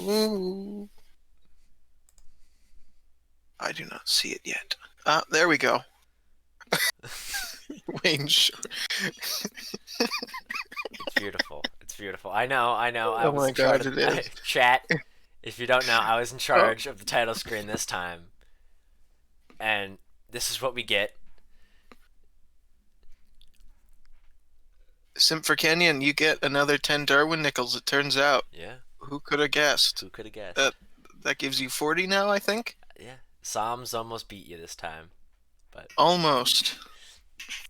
Ooh. I do not see it yet. There we go. Wayne Short. It's beautiful. It's beautiful. I know. I Oh was my in charge god, of it is. chat. If you don't know, I was in Oh, charge of the title screen this time, and this is what we get. Simp for Kenyon, you get another 10 Darwin nickels, it turns out. Yeah. Who could have guessed? Who could have That guessed? that gives you 40 now, I think? Yeah. Psalms almost beat you this time, but Almost.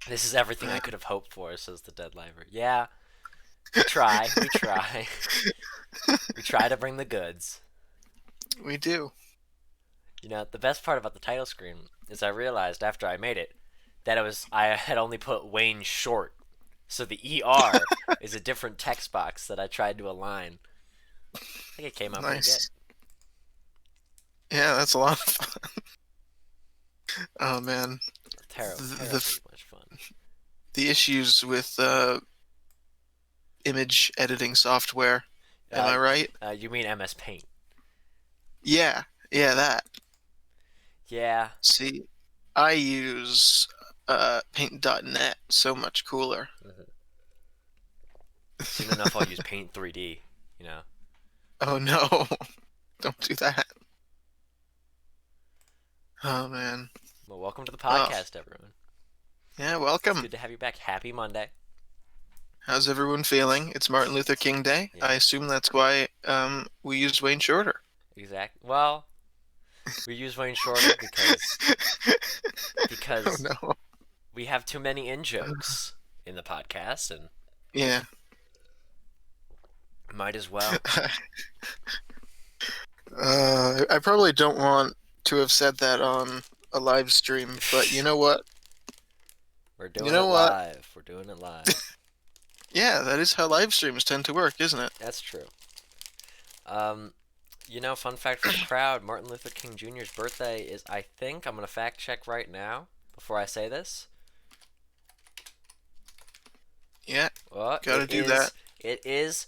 this is everything I could have hoped for, says the Dead Liver. Yeah, we try. We try. We try to bring the goods. We do. You know, the best part about the title screen is I realized after I made it that I had only put Wayne Short. So the ER is a different text box that I tried to align. I think it came out pretty good. Nice. Yeah, that's a lot of fun. Oh man. Terribly The, much fun. the issues with image editing software. Am Uh, I right? you mean MS Paint? Yeah. Yeah, that. Yeah. See, I use paint.net, so much cooler. Mm-hmm. Soon enough, I'll use Paint 3D. You know. Oh no. Don't do that. Oh man. Well, welcome to the Oh, podcast, everyone. yeah, It's welcome. good to have you back. Happy Monday. How's everyone feeling? It's Martin Luther King Day. Yeah. I assume that's why we used Wayne Shorter. Exactly. Well, we use Wayne Shorter Oh because no. we have too many in jokes in the podcast, and Yeah. might as well. I probably don't want to have said that on a live stream, but you know what? We're You doing it know what? live. We're doing it live. Yeah, that is how live streams tend to work, isn't it? That's true. Um, fun fact for the crowd: Martin Luther King Jr.'s birthday is, I think, I'm gonna fact check right now before I say this. Yeah, Well, gotta do that. It is.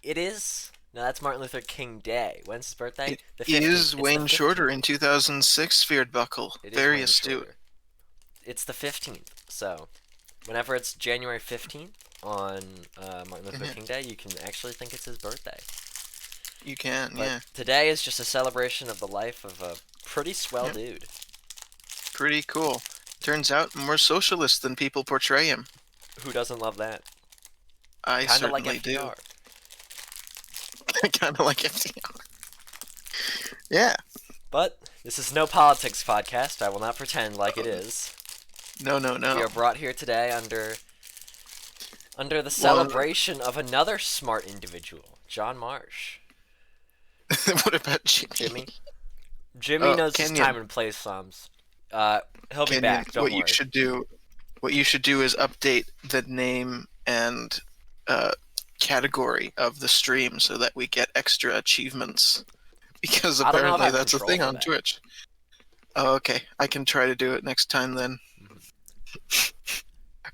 It is. No, that's Martin Luther King Day. When's his birthday? It The 15th. is It's the Wayne Shorter 15th. in 2006 Feared Buckle. It is Very Wayne astute. Shorter. It's the 15th. So, whenever it's January 15th on Martin Luther Yeah, King Day, you can actually think it's his birthday. you can, But yeah. today is just a celebration of the life of a pretty swell Yep, dude. pretty cool. Turns out more socialist than people portray him. Who doesn't love that? I Kind of like certainly do. FDR. Kind of like FDR. Yeah. But this is no politics podcast. I will not pretend like it is. No, no, We no. are brought here today under the Well, celebration of another smart individual, John Marsh. what about Jimmy? Jimmy. Jimmy Oh, knows his time Kenyon. and place Psalms. He'll be Kenyon, back. Don't worry. what you should do is update the name and uh, category of the stream so that we get extra achievements. Because I don't know if I apparently have that's a control thing for on that. Twitch. Oh, okay. I can try to do it next time then.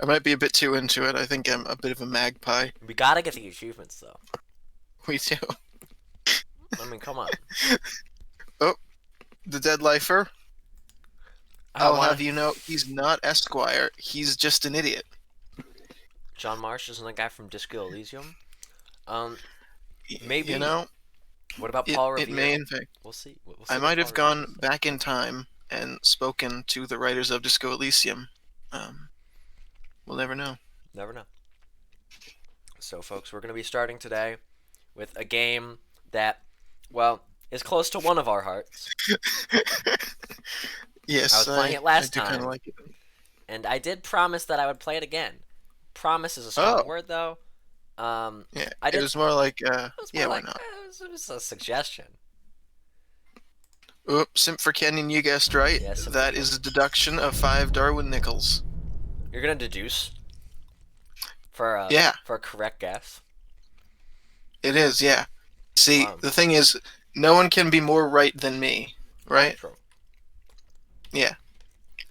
I might be a bit too into it. I think I'm a bit of a magpie. We gotta get the achievements though. We do. I mean, come on. Oh, the Dead Lifer. I I'll want have you know, he's not Esquire. He's just an idiot. John Marsh isn't that guy from Disco Elysium. Maybe. You know, What about it, Paul it Revere? may in fact. We'll see. We'll see I what might Paul have Revere gone says. back in time and spoken to the writers of Disco Elysium. Um, we'll never know. Never know. So, folks, we're gonna be starting today with a game that, well, is close to one of our hearts. Yes, I was playing it I last do kind of time, like it. and I did promise that I would play it again. Promise is a strong Oh, word, though. yeah. I It did. was more like, It was more yeah, why like not? it was a suggestion. Oops, Simp for Kenyon, you guessed right. Yes, That is a deduction of 5 Darwin nickels. you're gonna deduce Yeah, for a correct guess. it is, yeah. See, Wow. the thing is, no one can be more right than me, right? True. Yeah.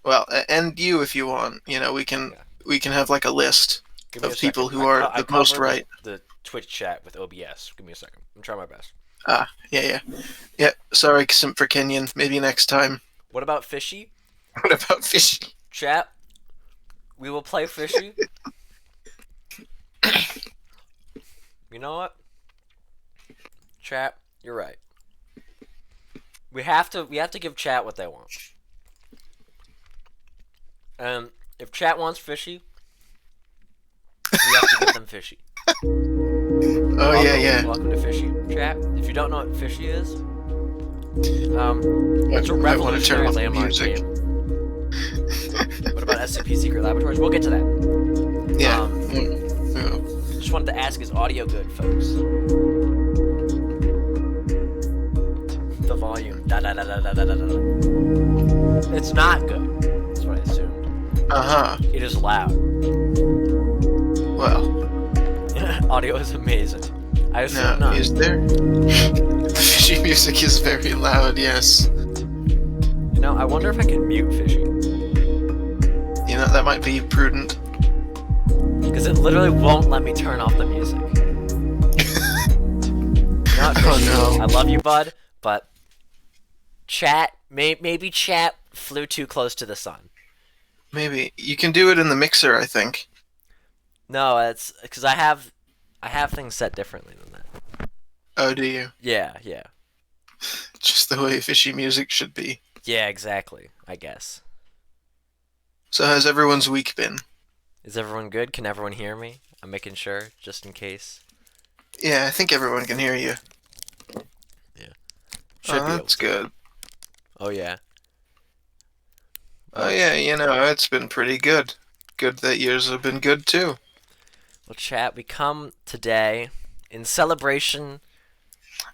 Well, and you if you want. You know, Yeah. we can have like a list Give me a of people second. who are I the most covered right. the Twitch chat with OBS. Give me a second. I'm trying my best. Ah, yeah, yeah. Yeah, sorry, simp for Kenyan. Maybe next time. What about fishy? What about fishy? Chat, we will play fishy. You know what? Chat, you're right. We have to give chat what they want. And if chat wants fishy, we have to give them fishy. Oh, yeah, yeah. Welcome to fishy, chat. If you don't know what fishy is, it's a I want to turn revolutionary off the landmark music. game. What about SCP Secret Laboratories? We'll get to that. Yeah. Just wanted to ask, is audio good, folks? The volume. Da da da da da da da da. It's not good. That's what I assumed. Uh-huh. It is loud. Well, Audio is amazing. I assume no, not. is there? The fishy music is very loud, yes. You know, I wonder if I can mute fishy. You know, that might be prudent. Because it literally won't let me turn off the music. Not fishy. Oh, no. I love you, bud, but chat, maybe chat flew too close to the sun. Maybe. You can do it in the mixer, I think. No, it's because I have things set differently than that. Oh, do you? Yeah, yeah. Just the way fishy music should be. Yeah, exactly, I guess. So how's everyone's week been? Is everyone good? Can everyone hear me? I'm making sure, just in case. Yeah, I think everyone can hear you. Should Oh, be able that's to. good. Oh, yeah. Oh, yeah, you know, it's been pretty good. Good that yours have been good, too. Well, chat, we come today in celebration.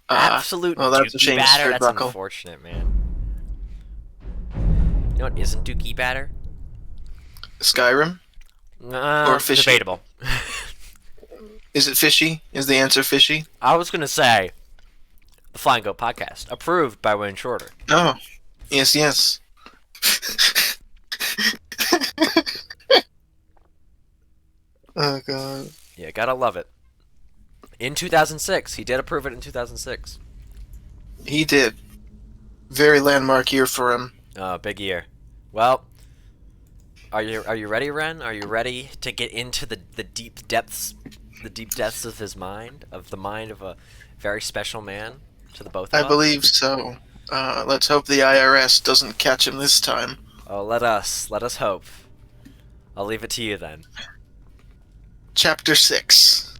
Ah, Absolute well, that's a dookie shame, batter. That's Buckle. unfortunate, man. You know what isn't dookie batter? Skyrim? Or fishy? Debatable. Is it fishy? Is the answer fishy? I was gonna say the Flying Goat podcast, approved by Wayne Shorter. Oh, yes, yes. Oh, God. Yeah, gotta love it. In 2006, he did approve it in 2006. He did. Very landmark year for him. Big year. Well, are you ready, Ren? Are you ready to get into the deep depths, of his mind, of the mind of a very special man to the both of I us? believe so. Let's hope the IRS doesn't catch him this time. Oh, let us hope. I'll leave it to you then. Chapter 6.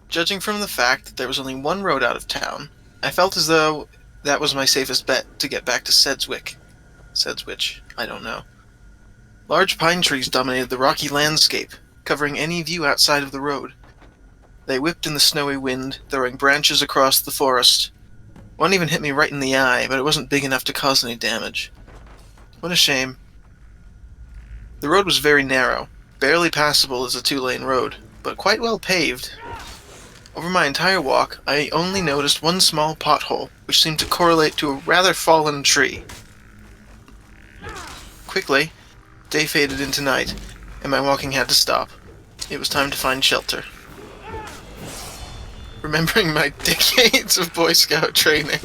Judging from the fact that there was only one road out of town, I felt as though that was my safest bet to get back to Sedgwick. Sedgwich, I don't know. Large pine trees dominated the rocky landscape, covering any view outside of the road. They whipped in the snowy wind, throwing branches across the forest. One even hit me right in the eye, but it wasn't big enough to cause any damage. What a shame. The road was very narrow, barely passable as a two-lane road, but quite well paved. Over my entire walk, I only noticed one small pothole, which seemed to correlate to a rather fallen tree. Quickly, day faded into night, and my walking had to stop. It was time to find shelter. Remembering my decades of Boy Scout training,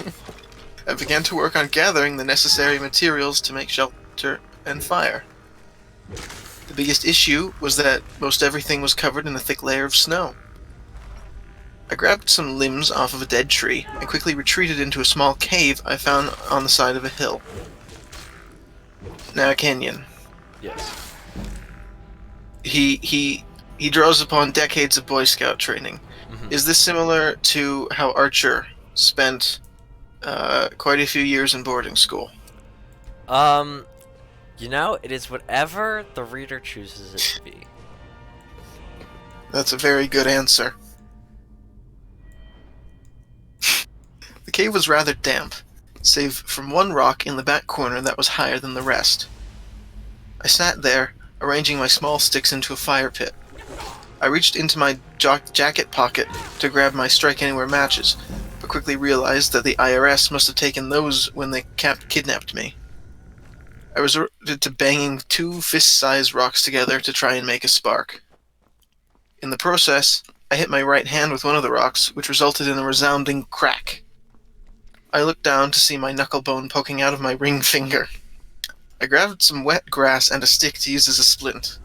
I began to work on gathering the necessary materials to make shelter and fire. The biggest issue was that most everything was covered in a thick layer of snow. I grabbed some limbs off of a dead tree and quickly retreated into a small cave I found on the side of a hill. Now, Kenyon. Yes. He draws upon decades of Boy Scout training. Mm-hmm. Is this similar to how Archer spent quite a few years in boarding school? You know, it is whatever the reader chooses it to be. That's a very good answer. The cave was rather damp, save from one rock in the back corner that was higher than the rest. I sat there, arranging my small sticks into a fire pit. I reached into my jacket pocket to grab my Strike Anywhere matches, but quickly realized that the IRS must have taken those when they kidnapped me. I resorted to banging two fist-sized rocks together to try and make a spark. In the process, I hit my right hand with one of the rocks, which resulted in a resounding crack. I looked down to see my knuckle bone poking out of my ring finger. I grabbed some wet grass and a stick to use as a splint.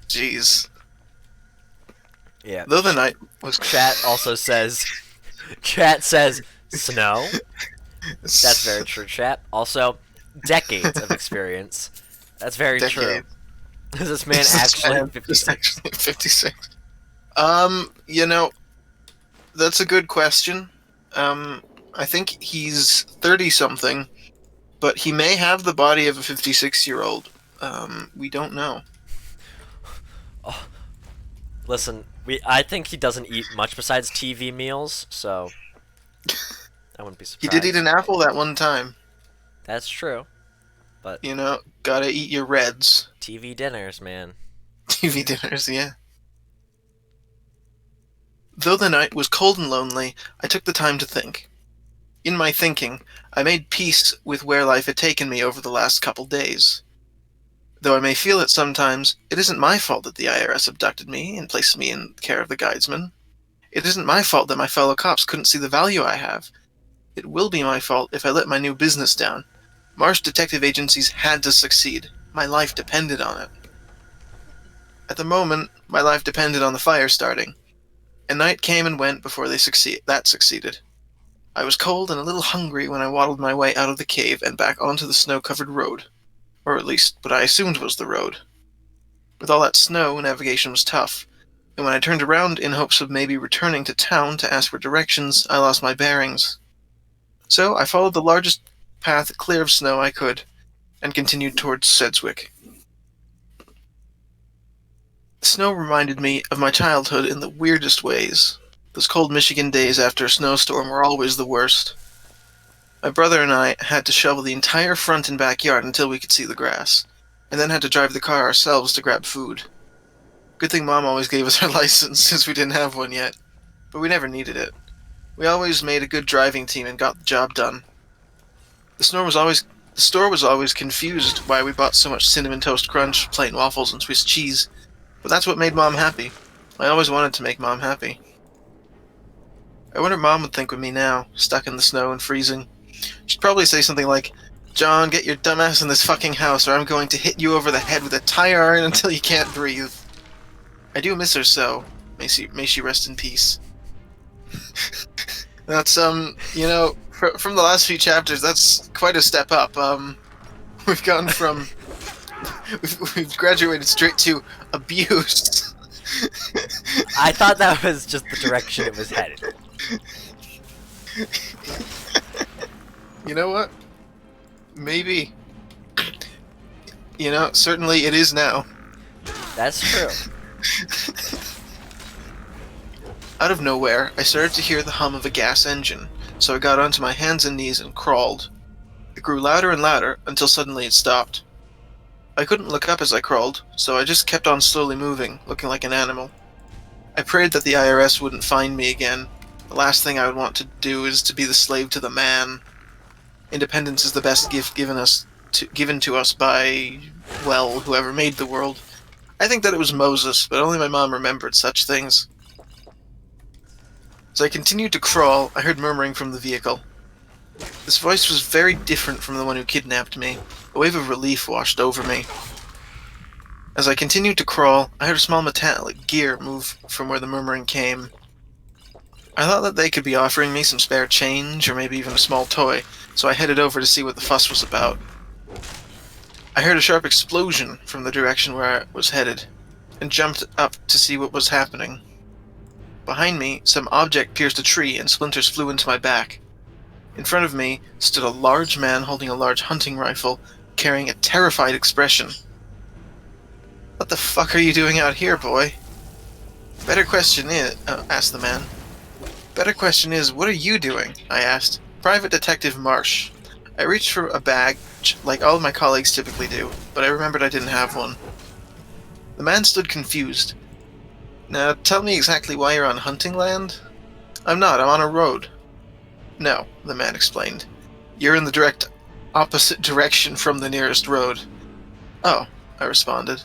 Jeez. Yeah. Though the night was... Chat also says, chat says, snow. That's very true, chat. Also, decades of experience. That's very true. Is this man actually 56? Actually 56. You know, that's a good question. I think he's 30-something, but he may have the body of a 56-year-old. We don't know. Oh, listen, I think he doesn't eat much besides TV meals, so I wouldn't be surprised. He did eat an apple that one time. That's true, but you know, gotta eat your Reds. TV dinners, man. TV dinners, yeah. Though the night was cold and lonely, I took the time to think. In my thinking, I made peace with where life had taken me over the last couple days. Though I may feel it sometimes, it isn't my fault that the IRS abducted me and placed me in care of the guidesman. It isn't my fault that my fellow cops couldn't see the value I have. It will be my fault if I let my new business down. Marsh detective agencies had to succeed. My life depended on it. At the moment, my life depended on the fire starting. A night came and went before that succeeded. I was cold and a little hungry when I waddled my way out of the cave and back onto the snow-covered road. Or at least, what I assumed was the road. With all that snow, navigation was tough, and when I turned around in hopes of maybe returning to town to ask for directions, I lost my bearings. So I followed the largest path clear of snow I could, and continued towards Sedgwick. The snow reminded me of my childhood in the weirdest ways. Those cold Michigan days after a snowstorm were always the worst. My brother and I had to shovel the entire front and backyard until we could see the grass, and then had to drive the car ourselves to grab food. Good thing Mom always gave us our license, since we didn't have one yet, but we never needed it. We always made a good driving team and got the job done. The store was always confused why we bought so much Cinnamon Toast Crunch, plain waffles, and Swiss cheese, but that's what made Mom happy. I always wanted to make Mom happy. I wonder what Mom would think of me now, stuck in the snow and freezing. She'd probably say something like, "John, get your dumbass in this fucking house or I'm going to hit you over the head with a tire iron until you can't breathe." I do miss her so. May she rest in peace. That's, you know, from the last few chapters, that's quite a step up. We've gone from... we've graduated straight to abuse. I thought that was just the direction it was headed. You know what? Maybe. You know, certainly it is now. That's true. Out of nowhere, I started to hear the hum of a gas engine, so I got onto my hands and knees and crawled. It grew louder and louder, until suddenly it stopped. I couldn't look up as I crawled, so I just kept on slowly moving, looking like an animal. I prayed that the IRS wouldn't find me again. The last thing I would want to do is to be the slave to the man. Independence is the best gift given to us by, well, whoever made the world. I think that it was Moses, but only my mom remembered such things. As I continued to crawl, I heard murmuring from the vehicle. This voice was very different from the one who kidnapped me. A wave of relief washed over me. As I continued to crawl, I heard a small metallic gear move from where the murmuring came. I thought that they could be offering me some spare change, or maybe even a small toy, so I headed over to see what the fuss was about. I heard a sharp explosion from the direction where I was headed, and jumped up to see what was happening. Behind me, some object pierced a tree and splinters flew into my back. In front of me stood a large man holding a large hunting rifle, carrying a terrified expression. "What the fuck are you doing out here, boy?" "Better question is," asked the man. "Better question is, what are you doing?" I asked. "Private Detective Marsh." I reached for a bag, like all of my colleagues typically do, but I remembered I didn't have one. The man stood confused. "Now, tell me exactly why you're on hunting land?" "I'm not, I'm on a road." "No," the man explained. "You're in the direct opposite direction from the nearest road." "Oh," I responded.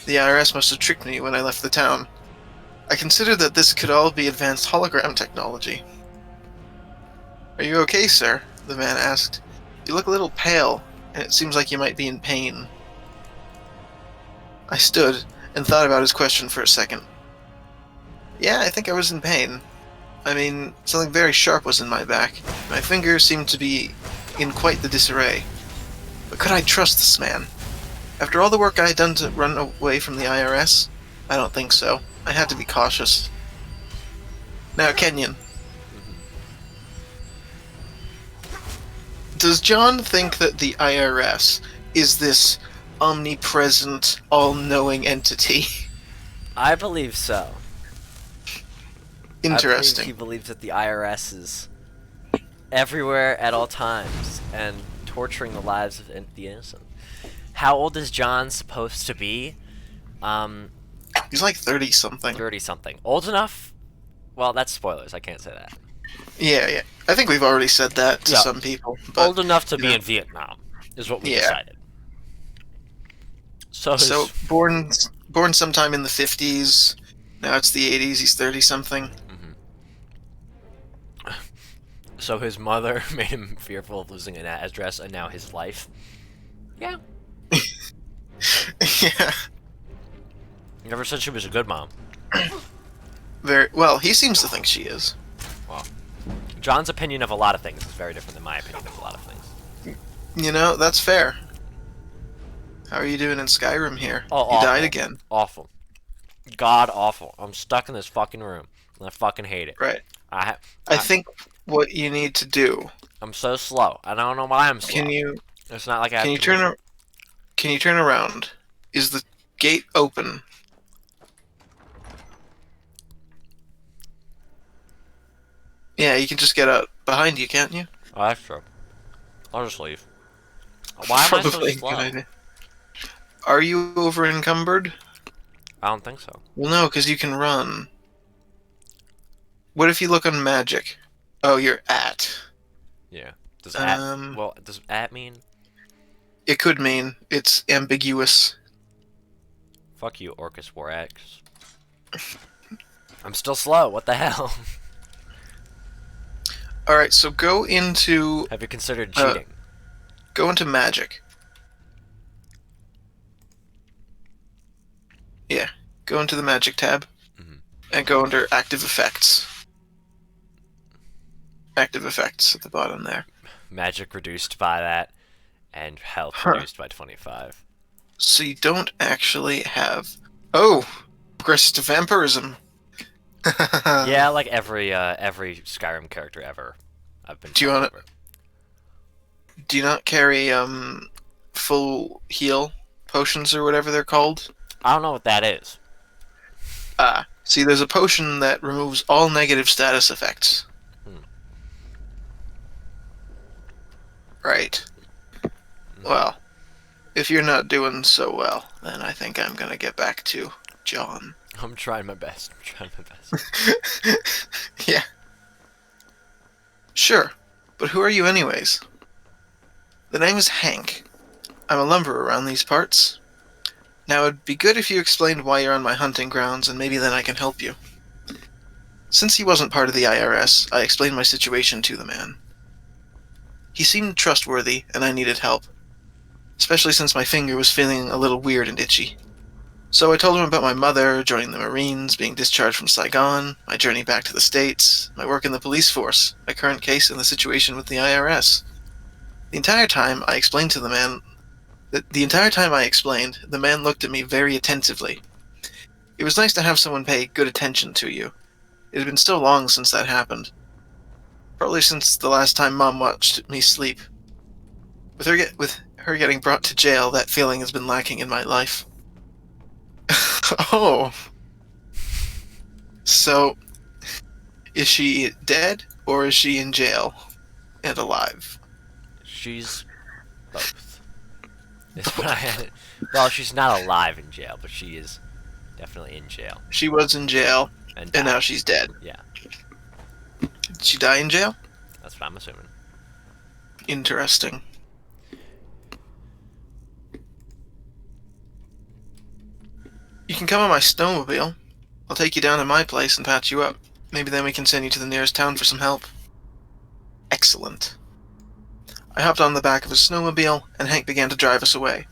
The IRS must have tricked me when I left the town. I considered that this could all be advanced hologram technology. Are you okay, sir? The man asked. You look a little pale, and it seems like you might be in pain. I stood and thought about his question for a second. Yeah, I think I was in pain. I mean, something very sharp was in my back. My fingers seemed to be in quite the disarray. But could I trust this man? After all the work I had done to run away from the IRS? I don't think so. I had to be cautious. Now, Kenyon, does John think that the IRS is this omnipresent, all-knowing entity? I believe so. Interesting. He believes that the IRS is everywhere at all times and torturing the lives of the innocent. How old is John supposed to be? He's like 30-something. 30-something. Old enough? Well, that's spoilers. I can't say that. Yeah. I think we've already said that to some people. But, old enough to be in Vietnam is what we decided. So born sometime in the 50s. Now it's the 80s. He's 30-something. So his mother made him fearful of losing an address, and now his life. Yeah. Yeah. Never said she was a good mom. Very well. He seems to think she is. Well, John's opinion of a lot of things is very different than my opinion of a lot of things. You know, that's fair. How are you doing in Skyrim here? Oh, you awful. died again. Awful. God awful. I'm stuck in this fucking room, and I fucking hate it. Right. I think what you need to do. I'm so slow. I don't know why I'm slow. Can you? It's not like I. Can you turn around? Is the gate open? Yeah, you can just get out behind you, can't you? Oh, that's true. I'll just leave. Why am I so slow? Good idea. Are you over encumbered? I don't think so. Well, no, because you can run. What if you look on magic? Oh, you're at. Yeah. Does at does at mean? It could mean it's ambiguous. Fuck you, Orcus War X. I'm still slow. What the hell? All right, so go into. Have you considered cheating? Go into magic. Yeah, go into the magic tab, and go under active effects. Active effects at the bottom there. Magic reduced by that, and health reduced by 25. So you don't actually have. Oh, progresses to vampirism. Yeah, like every Skyrim character ever. I've been. Do you want to? Do you not carry full heal potions or whatever they're called? I don't know what that is. See, there's a potion that removes all negative status effects. Right. Well, if you're not doing so well, then I think I'm gonna get back to John. I'm trying my best. Yeah. Sure. But who are you anyways? The name is Hank. I'm a lumberer around these parts. Now, it'd be good if you explained why you're on my hunting grounds, and maybe then I can help you. Since he wasn't part of the IRS, I explained my situation to the man. He seemed trustworthy, and I needed help, especially since my finger was feeling a little weird and itchy. So I told him about my mother, joining the Marines, being discharged from Saigon, my journey back to the States, my work in the police force, my current case, and the situation with the IRS. The entire time I explained, the man looked at me very attentively. It was nice to have someone pay good attention to you. It had been so long since that happened. Probably since the last time Mom watched me sleep. With her getting brought to jail, that feeling has been lacking in my life. Oh. So, is she dead, or is she in jail and alive? She's both. Well, she's not alive in jail, but she is definitely in jail. She was in jail, and now she's dead. Yeah. Did she die in jail? That's what I'm assuming. can come on my snowmobile. I'll take you down to my place and patch you up. Maybe then we can send you to the nearest town for some help. Excellent. I hopped on the back of his snowmobile, and Hank began to drive us away.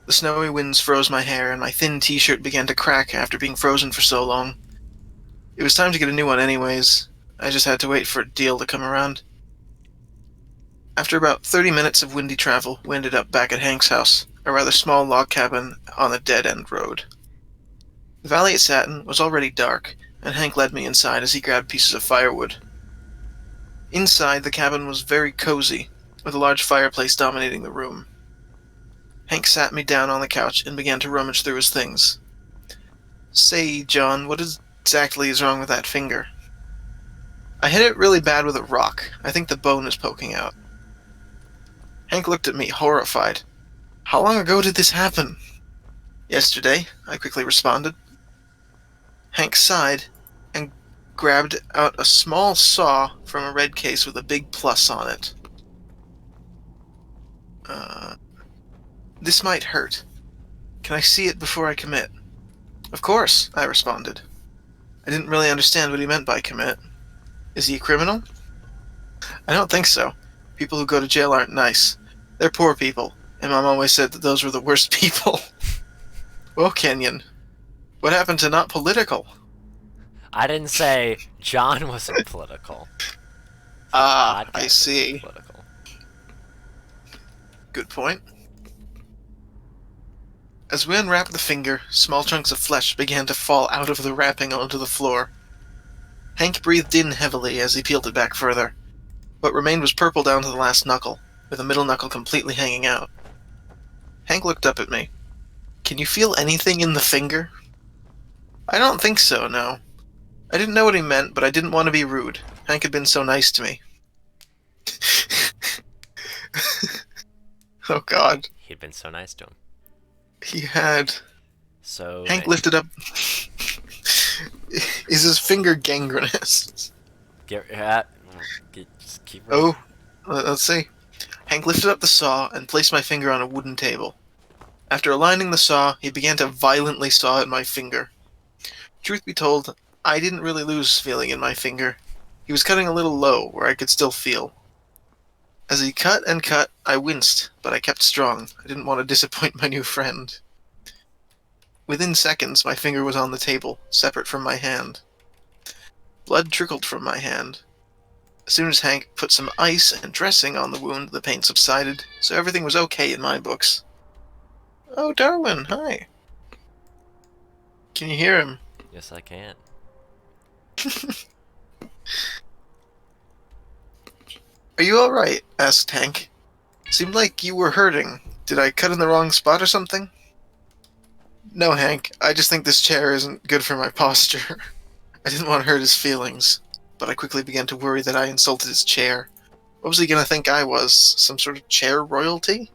The snowy winds froze my hair, and my thin t-shirt began to crack after being frozen for so long. It was time to get a new one anyways. I just had to wait for a deal to come around. After about 30 minutes of windy travel, we ended up back at Hank's house, a rather small log cabin on a dead-end road. The valley it sat in was already dark, and Hank led me inside as he grabbed pieces of firewood. Inside, the cabin was very cozy, with a large fireplace dominating the room. Hank sat me down on the couch and began to rummage through his things. Say, John, what exactly is wrong with that finger? I hit it really bad with a rock. I think the bone is poking out. Hank looked at me, horrified. How long ago did this happen? Yesterday, I quickly responded. Hank sighed and grabbed out a small saw from a red case with a big plus on it. This might hurt. Can I see it before I commit? Of course, I responded. I didn't really understand what he meant by commit. Is he a criminal? I don't think so. People who go to jail aren't nice. They're poor people, and Mom always said that those were the worst people. Well, Kenyon, what happened to not political? I didn't say John wasn't political. Ah, Podcast I isn't see. Political. Good point. As we unwrapped the finger, small chunks of flesh began to fall out of the wrapping onto the floor. Hank breathed in heavily as he peeled it back further. What remained was purple down to the last knuckle, with the middle knuckle completely hanging out. Hank looked up at me. Can you feel anything in the finger? I don't think so, no. I didn't know what he meant, but I didn't want to be rude. Hank had been so nice to me. Oh, God. He'd been so nice to him. He had. So Hank lifted up. Is his finger gangrenous? Just keep running. Let's see. Hank lifted up the saw and placed my finger on a wooden table. After aligning the saw, he began to violently saw at my finger. Truth be told, I didn't really lose feeling in my finger. He was cutting a little low, where I could still feel. As he cut and cut, I winced, but I kept strong. I didn't want to disappoint my new friend. Within seconds, my finger was on the table, separate from my hand. Blood trickled from my hand. As soon as Hank put some ice and dressing on the wound, the pain subsided, so everything was okay in my books. Oh, Darwin, hi. Can you hear him? Yes, I can. Are you alright? Asked Hank. Seemed like you were hurting. Did I cut in the wrong spot or something? No, Hank. I just think this chair isn't good for my posture. I didn't want to hurt his feelings, but I quickly began to worry that I insulted his chair. What was he going to think I was? Some sort of chair royalty?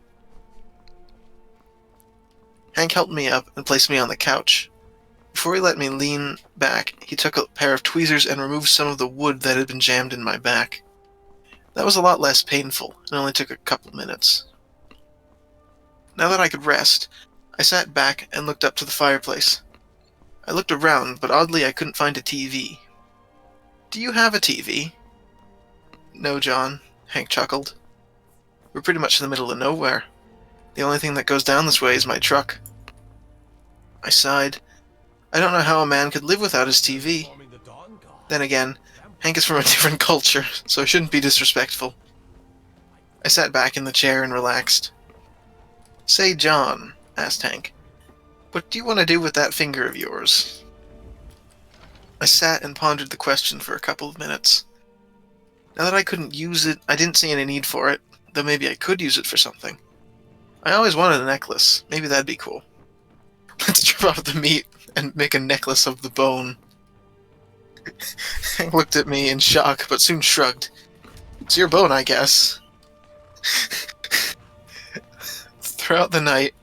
Hank helped me up and placed me on the couch. Before he let me lean back, he took a pair of tweezers and removed some of the wood that had been jammed in my back. That was a lot less painful, and only took a couple minutes. Now that I could rest, I sat back and looked up to the fireplace. I looked around, but oddly I couldn't find a TV. Do you have a TV? No, John, Hank chuckled. We're pretty much in the middle of nowhere. The only thing that goes down this way is my truck. I sighed. I don't know how a man could live without his TV. Then again, Hank is from a different culture, so I shouldn't be disrespectful. I sat back in the chair and relaxed. Say, John, asked Hank, what do you want to do with that finger of yours? I sat and pondered the question for a couple of minutes. Now that I couldn't use it, I didn't see any need for it, though maybe I could use it for something. I always wanted a necklace. Maybe that'd be cool. Let's strip off the meat and make a necklace of the bone. Hank looked at me in shock, but soon shrugged. It's your bone, I guess. Throughout the night,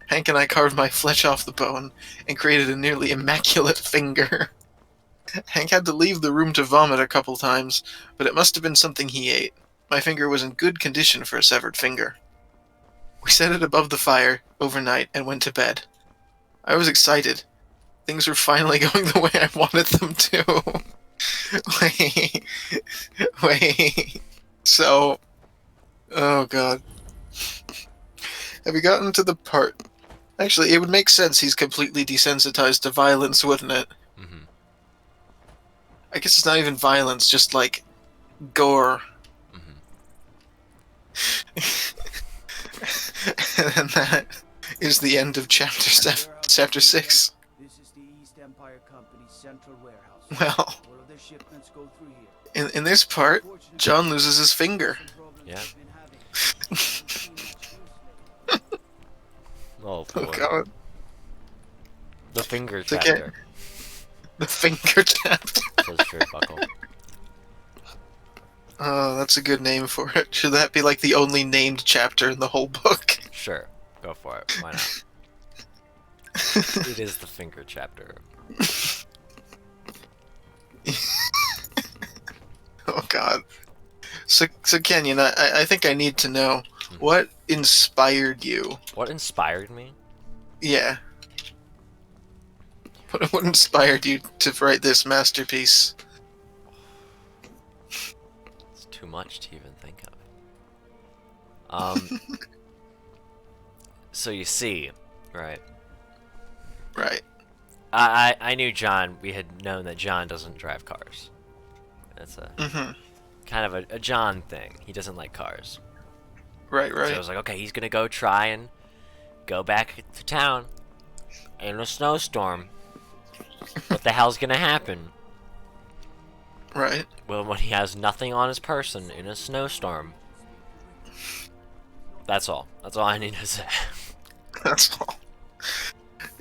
Hank and I carved my flesh off the bone and created a nearly immaculate finger. Hank had to leave the room to vomit a couple times, but it must have been something he ate. My finger was in good condition for a severed finger. We set it above the fire overnight and went to bed. I was excited. Things were finally going the way I wanted them to. Wait, wait. So, oh god. Have you gotten to the part? Actually, it would make sense he's completely desensitized to violence, wouldn't it? Mm-hmm. I guess it's not even violence, just like gore. Mm-hmm. And that is the end of chapter 6. This is the East Empire Company's central warehouse. Well, All of their shipments go through here. in this part, John loses his finger. Yeah. Oh Oh boy. god. The finger It's okay. chapter. The finger chapter. Says Shirt Buckle. Oh, that's a good name for it. Should that be like the only named chapter in the whole book? Sure. Go for it. Why not? It is the finger chapter. Oh god. So Kenyon, I think I need to know, what inspired you? What inspired me? Yeah. What inspired you to write this masterpiece? It's too much to even think of. So you see, right? Right. I knew John. We had known that John doesn't drive cars. That's a Mm-hmm. kind of a John thing. He doesn't like cars. Right, So I right. was like, okay, he's gonna go try and go back to town in a snowstorm. What the hell's gonna happen? Right. Well, when he has nothing on his person in a snowstorm. That's all. That's all I need to say. That's all.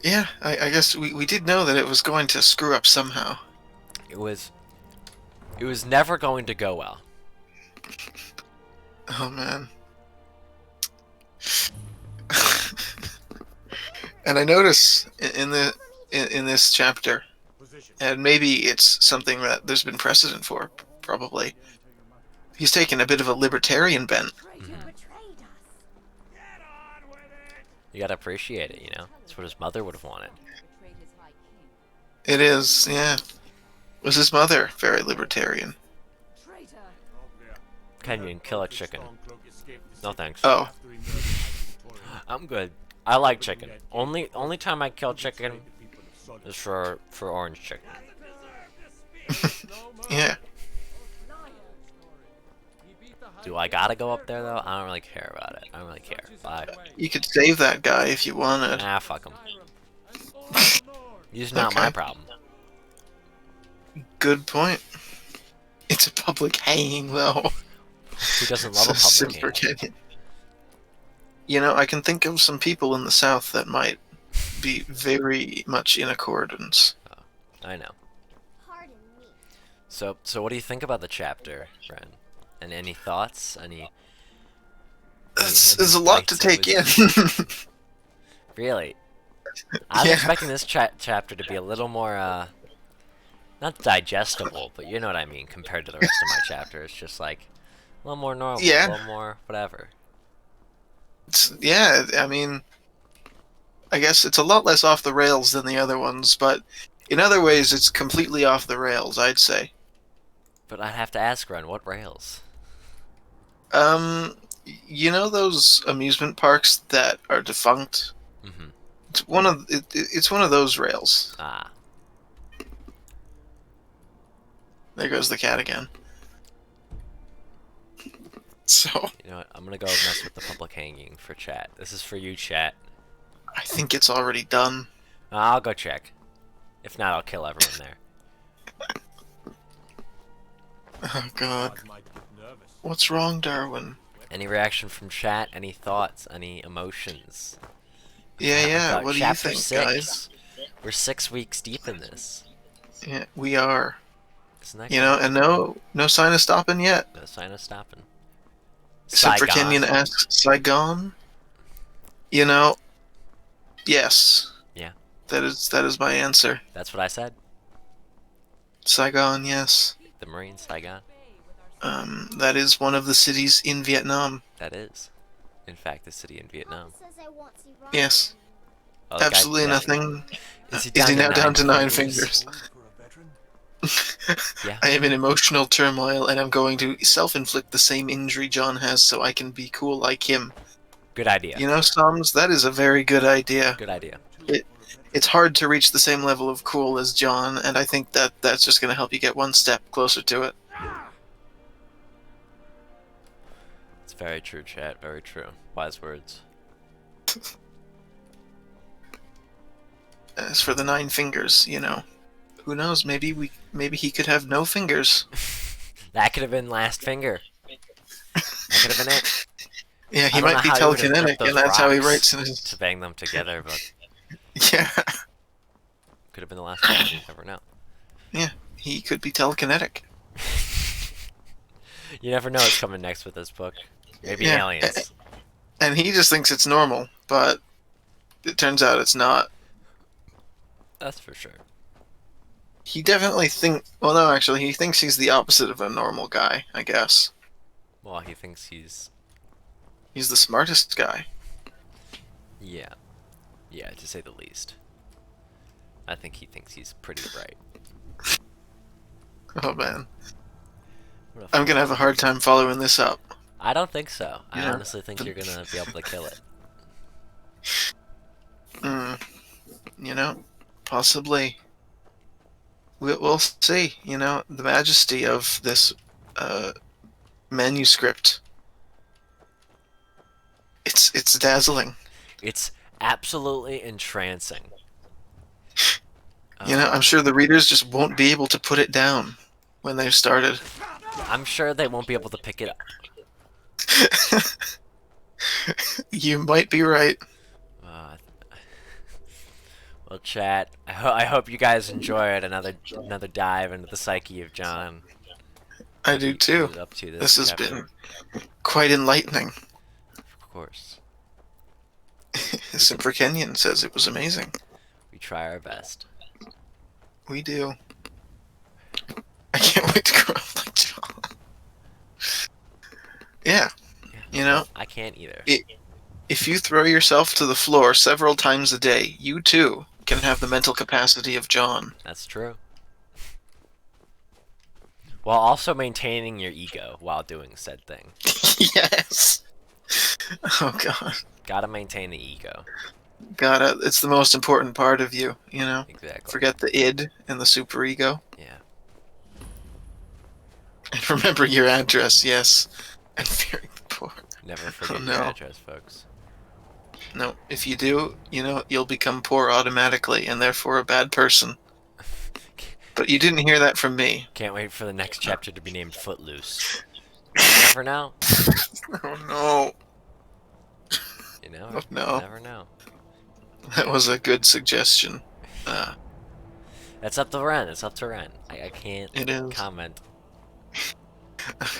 Yeah, I guess we did know that it was going to screw up somehow. It was never going to go well. Oh man. And I notice in this chapter, and maybe it's something that there's been precedent for, probably. He's taken a bit of a libertarian bent. You gotta appreciate it, you know? That's what his mother would have wanted. It is, yeah. Was his mother very libertarian? Kenyon, kill a chicken. No thanks. Oh, I'm good. I like chicken. Only time I kill chicken is for orange chicken. yeah. Do I gotta go up there though? I don't really care about it. I don't really care. Bye. You could save that guy if you wanted. Nah, fuck him. He's not my Okay. problem. Good point. It's a public hanging, though. Who doesn't love a So public super hanging? Kenyan. You know, I can think of some people in the South that might be very much in accordance. I know. So what do you think about the chapter, Ren? And any thoughts? Any There's a lot to take in. Really? I was Yeah. expecting this chapter to be a little more, not digestible, but you know what I mean, compared to the rest of my chapters. Just like, a little more normal, Yeah. a little more whatever. Yeah, I mean, I guess it's a lot less off the rails than the other ones, but in other ways it's completely off the rails, I'd say. But I'd have to ask Ren, what rails? You know those amusement parks that are defunct? Mm-hmm. It's one of those rails. Ah. There goes the cat again. So, You know what? I'm gonna go mess with the public hanging for chat. This is for you, chat. I think it's already done. I'll go check. If not, I'll kill everyone there. Oh god. What's wrong, Darwin? Any reaction from chat? Any thoughts? Any emotions? Yeah, About what do you chapter think, 6. guys? We're 6 weeks deep in this. Yeah, we are. Isn't that You know, and no sign of stopping yet. no sign of stopping? Except for Saigon. Kenyon asks, Saigon? You know, yes. Yeah. That is my answer. That's what I said. Saigon, yes. The Marine Saigon. That is one of the cities in Vietnam. That is, in fact, the city in Vietnam. Yes. Oh, the guy, Absolutely yeah. nothing. Is he Is down he to now down to 9 fingers? fingers? Yeah. I am in emotional turmoil, and I'm going to self-inflict the same injury John has so I can be cool like him. Good idea. You know, Psalms, that is a very good idea. Good idea. It's hard to reach the same level of cool as John, and I think that that's just going to help you get one step closer to it. It's very true, chat. Very true. Wise words. As for the 9 fingers, you know, who knows? Maybe he could have no fingers. That could have been last finger. That could have been it. Yeah, I he don't know might be how he would have telekinetic, gripped those and that's how he rocks writes in his. to bang them together, but Yeah, could have been the last one. You never know. yeah, he could be telekinetic. You never know what's coming next with this book. Maybe Yeah. aliens. And he just thinks it's normal, but it turns out it's not. That's for sure. He definitely well, no, actually, he thinks he's the opposite of a normal guy, I guess. Well, he thinks he's... He's the smartest guy. Yeah. Yeah, to say the least. I think he thinks he's pretty bright. Oh, man. What a I'm gonna have a hard time following this up. I don't think so. I Yeah. honestly think you're gonna be able to kill it. You know, possibly. We'll see. You know, the majesty of this manuscript. It's dazzling. It's absolutely entrancing. You know, I'm sure the readers just won't be able to put it down when they've started. I'm sure they won't be able to pick it up. You might be right. Well, chat. I hope you guys enjoyed another dive into the psyche of John. I do too. Up to This has chapter. been quite enlightening. Of course. Simper Kenyon says it was amazing. We try our best. We do. I can't wait to grow up like John. Yeah. You know, I can't either. if you throw yourself to the floor several times a day, you too can have the mental capacity of John. That's true. While also maintaining your ego while doing said thing. Yes. Oh god. Gotta maintain the ego. It's the most important part of you, you know? Exactly. Forget the id and the superego. Yeah. And remember your address, yes. And fearing the poor. Never forget Oh, your no. address, folks. No, if you do, you know, you'll become poor automatically and therefore a bad person. But you didn't hear that from me. Can't wait for the next chapter to be named Footloose. You never know. Oh no. You know? Oh, no. You never know. That was a good suggestion. That's up to Ren. It's up to Ren. I can't It is. comment.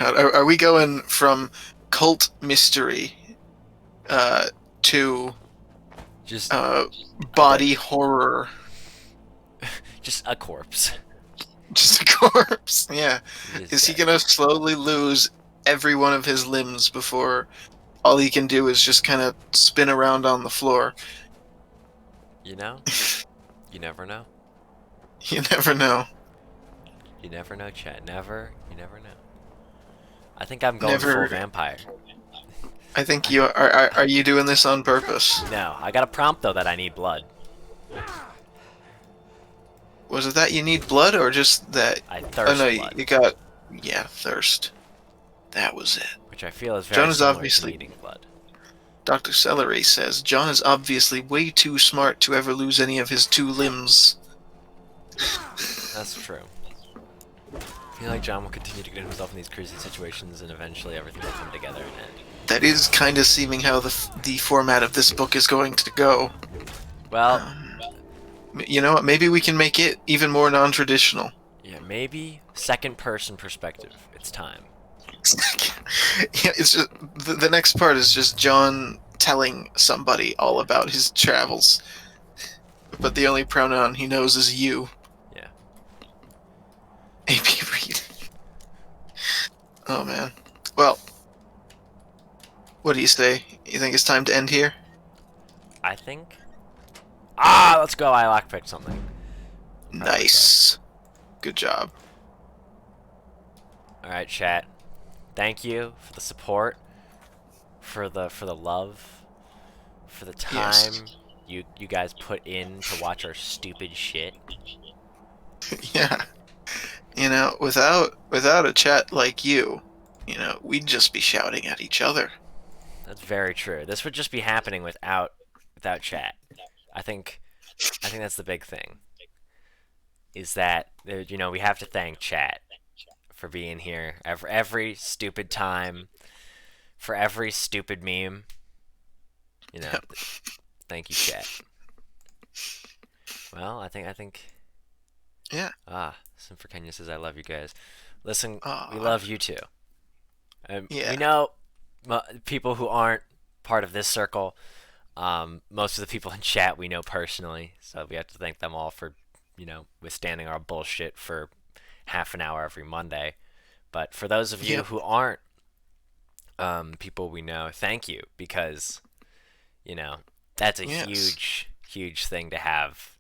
Are we going from cult mystery to Just body horror? just a corpse. Just a corpse. Yeah. Just Is he dead. gonna slowly lose every one of his limbs before all he can do is just kind of spin around on the floor? You know? You never know. You never know. You never know, chat. You never know. I think I'm going Never. full vampire. I think you are you doing this on purpose? No, I got a prompt though that I need blood. Was it that you need blood or just that? I thirst Oh no, blood, you got thirst. That was it. which I feel is very John is similar obviously- to needing blood. Dr. Celery says John is obviously way too smart to ever lose any of his 2 limbs. That's true. I feel like John will continue to get himself in these crazy situations, and eventually everything will come together and end. That is kind of seeming how the format of this book is going to go. Well, You know what? Maybe we can make it even more non-traditional. yeah, maybe second-person perspective. It's time. Yeah, it's just the next part is just John telling somebody all about his travels, but the only pronoun he knows is you. Yeah. A.P. Reed. Oh man. Well, what do you say? You think it's time to end here? I think Ah, let's go. I lockpicked something. I'm proud of myself. Nice. Good job. All right, chat. Thank you for the support, for the love, for the Yes. time you guys put in to watch our stupid shit. Yeah. Without a chat like you, we'd just be shouting at each other. That's very true. This would just be happening without chat. I think I think that's the big thing. Is that we have to thank chat for being here every stupid time, for every stupid meme. You know, Yep. thank you, chat. Well, I think. Yeah. Sim for Kenya says I love you guys. Listen, we Ah. love you too. We Yeah. know people who aren't part of this circle. Most of the people in chat we know personally, so we have to thank them all for, withstanding our bullshit for half an hour every Monday. But for those of you Yep. who aren't people we know, thank you because, that's a Yes. huge, huge thing to have,